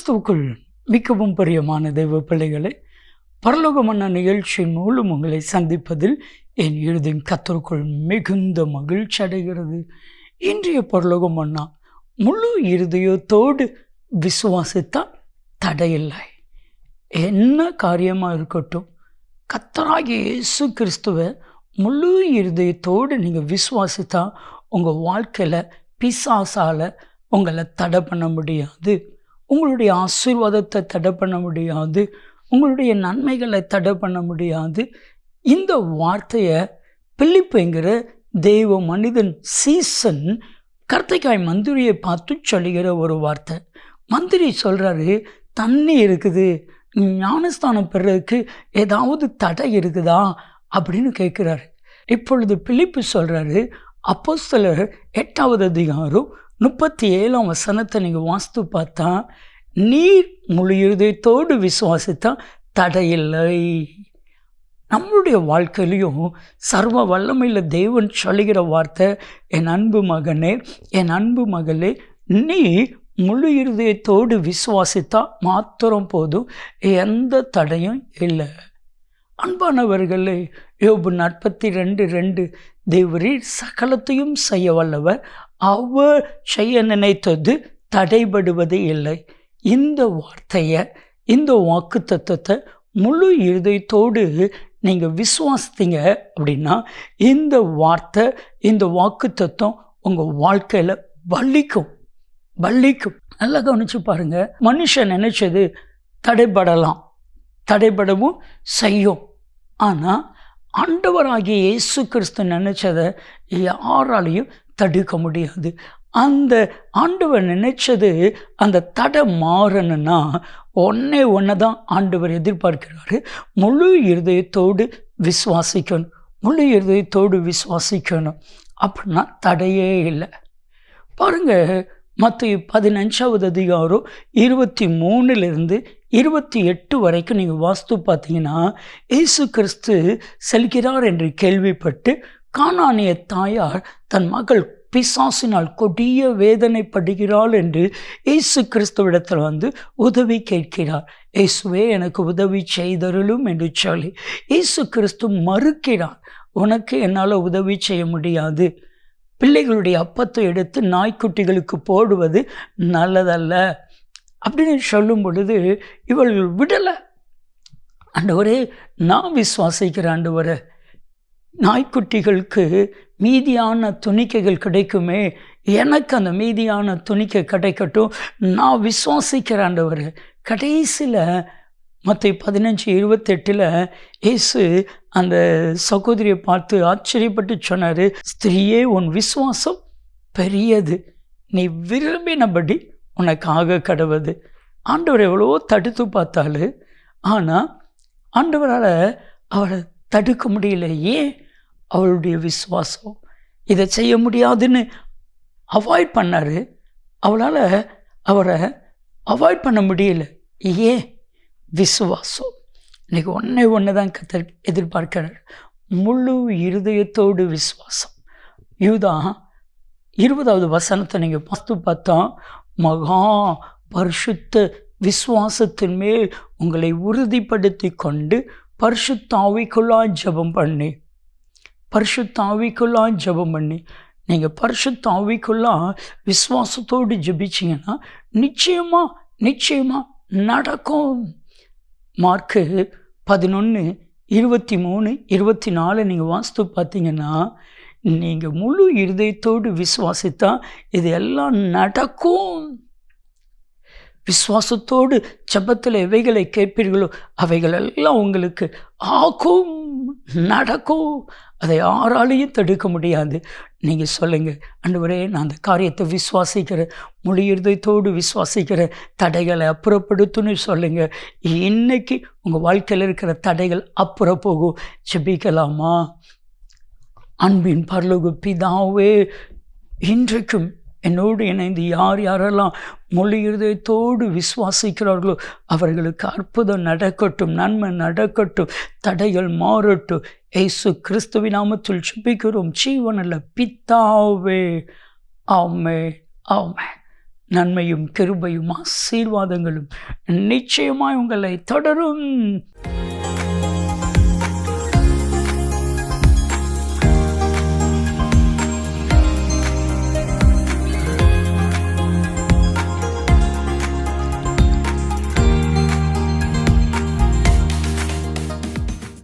கிறிஸ்துவுக்குள் மிகவும் பிரியமான தெய்வ பிள்ளைகளை, பரலோகமன்னா நிகழ்ச்சியின் மூலம் உங்களை சந்திப்பதில் என் இருதயம் கர்த்தருக்குள் மிகுந்த மகிழ்ச்சி அடைகிறது. இன்றைய பரலோகமன்னா முழு இருதயத்தோடு விசுவாசித்தால் தடையில்லை. என்ன காரியமாக இருக்கட்டும், கர்த்தராகிய இயேசு கிறிஸ்துவை முழு இருதயத்தோடு நீங்கள் விசுவாசித்தா உங்கள் வாழ்க்கையில் பிசாசால் உங்களை தடை பண்ண முடியாது. உங்களுடைய ஆசீர்வாதத்தை தடை பண்ண முடியாது. உங்களுடைய நன்மைகளை தடை பண்ண முடியாது. இந்த வார்த்தையை பிலிப்புங்கிற தெய்வ மனிதன் சீசன் கர்த்தகாய் மந்திரியை பார்த்து சொல்லுகிற ஒரு வார்த்தை. மந்திரி சொல்கிறாரு, தண்ணி இருக்குது, ஞானஸ்தானம் பெறதுக்கு ஏதாவது தடை இருக்குதா அப்படின்னு கேட்குறாரு. இப்பொழுது பிலிப்பு சொல்கிறாரு, அப்போஸ்தலர் 8வது அதிகாரம் 37ஆம் வசனத்தை நீங்கள் வாசித்து பார்த்தா, நீர் முழு இருதயத்தோடு விசுவாசித்தா தடையில்லை. நம்மளுடைய வாழ்க்கையிலையும் சர்வ வல்லமையில் தேவன் சொல்லுகிற வார்த்தை, என் அன்பு மகனே, என் அன்பு மகளே, நீ முழு இருதயத்தோடு விசுவாசித்தா மாத்திரம் போதும், எந்த தடையும் இல்லை. அன்பானவர்களே, யோபு 42:2, தேவரீர் சகலத்தையும் செய்ய வல்லவர், அவர் செய்ய நினைத்தது தடைபடுவது இல்லை. இந்த வார்த்தையை, இந்த வாக்கு தத்துவத்தை முழு இருதயத்தோடு நீங்கள் விசுவாசித்தீங்க அப்படின்னா, இந்த வார்த்தை, இந்த வாக்கு தத்துவம் உங்கள் வாழ்க்கையில் வலிக்கும். நல்லா கவனிச்சு பாருங்க. மனுஷன் நினைச்சது தடைபடலாம், தடைபடவும் செய்யும். ஆனால் ஆண்டவராகிய இயேசு கிறிஸ்து நினைச்சதை யாராலையும் தடுக்க முடியாது. அந்த ஆண்டவர் நினைச்சது, அந்த தடை மாறணும்னா ஒன்று தான் ஆண்டவர் எதிர்பார்க்கிறாரு. முழு இருதயத்தோடு விசுவாசிக்கணும், முழு இருதயத்தோடு விசுவாசிக்கணும். அப்படின்னா தடையே இல்லை. பாருங்கள், மத்தேயு 15வது அதிகாரம் 23லிருந்து 28 வரைக்கும் நீங்கள் வாஸ்து பார்த்தீங்கன்னா, இயேசு கிறிஸ்து செல்கிறார் என்று கேள்விப்பட்டு கானானிய தாயார் தன் மகள் பிசாசினால் கொடிய வேதனைப்படுகிறாள் என்று இயேசு கிறிஸ்துவிடத்தில் உதவி கேட்கிறார். இயேசுவே எனக்கு உதவி செய்தருளும் என்று சொல்லி இயேசு கிறிஸ்து மறுக்கிறார். உனக்கு என்னால் உதவி செய்ய முடியாது, பிள்ளைகளுடைய அப்பத்தை எடுத்து நாய்க்குட்டிகளுக்கு போடுவது நல்லதல்ல அப்படின்னு சொல்லும் பொழுது இவர்கள் விடலை. ஆண்டவரே, நான் விசுவாசிக்கிற ஆண்டவரே, நாய்க்குட்டிகளுக்கு மீதியான துணிக்கைகள் கிடைக்குமே, எனக்கு அந்த மீதியான துணிக்கை கிடைக்கட்டும், நான் விசுவாசிக்கிற ஆண்டவரே. கடைசியில் மத்தேயு 15:28 இயேசு அந்த சகோதரியை பார்த்து ஆச்சரியப்பட்டு சொன்னார், ஸ்திரீயே, உன் விசுவாசம் பெரியது, நீ விரும்பினபடி உனக்காக கடவுது. ஆண்டவர் எவ்வளவோ தடுத்து பார்த்தாலும், ஆனால் ஆண்டவரால் அவரை தடுக்க முடியல. ஏன்? அவளுடைய விசுவாசம். இதை செய்ய முடியாதுன்னு அவாய்ட் பண்ணார். அவளால் அவரை அவாய்ட் பண்ண முடியல. ஏன்? விசுவாசம். இன்றைக்கி ஒன்று தான் கர்த்தர் எதிர்பார்க்கிறார், முழு இருதயத்தோடு விசுவாசம். யூதா 20வது வசனத்தை நீங்கள் பார்த்து பார்த்தா, மகா பரிசுத்த விசுவாசத்தின் மேல் உங்களை உறுதிப்படுத்தி கொண்டு பரிசுத்த ஆவிக்குள்ளாய் ஜெபம் பண்ணி, பரிசுத்த ஆவிக்குள்ளாய் ஜெபம் பண்ணி, நீங்கள் பரிசுத்த ஆவிக்குள்ளாய் விசுவாசத்தோடு ஜெபிச்சிங்கன்னா நிச்சயமாக நடக்கும். மார்க்கு 11:23-24 நீங்கள் வாசித்து பார்த்தீங்கன்னா, நீங்கள் முழு இருதயத்தோடு விசுவாசித்தா இது எல்லாம் நடக்கும். விசுவாசத்தோடு ஜெபத்தில் எவைகளை கேட்பீர்களோ அவைகளெல்லாம் உங்களுக்கு ஆகும், நடக்கும். அதை யாராலையும் தடுக்க முடியாது. நீங்கள் சொல்லுங்கள், ஆண்டவரே, நான் அந்த காரியத்தை விசுவாசிக்கிறேன், முழு இருதயத்தோடு விசுவாசிக்கிறேன், தடைகளை அப்புறப்படுத்துன்னு சொல்லுங்கள். இன்னைக்கு உங்கள் வாழ்க்கையில் இருக்கிற தடைகள் அப்புறம் போகும். ஜெபிக்கலாமா? அன்பின் பரலோக பிதாவே, இன்றைக்கும் என்னோடு இணைந்து யாரெல்லாம் முழு இருதயத்தோடு விசுவாசிக்கிறார்களோ அவர்களுக்கு அற்புதம் நடக்கட்டும், நன்மை நடக்கட்டும், தடைகள் மாறட்டும். இயேசு கிறிஸ்துவின் நாமத்தில் ஜெபிக்கிறோம் ஜீவனுள்ள பிதாவே. ஆமென், ஆமென். நன்மையும் கிருபையும் ஆசீர்வாதங்களும் நிச்சயமாய் உங்களை தொடரும்.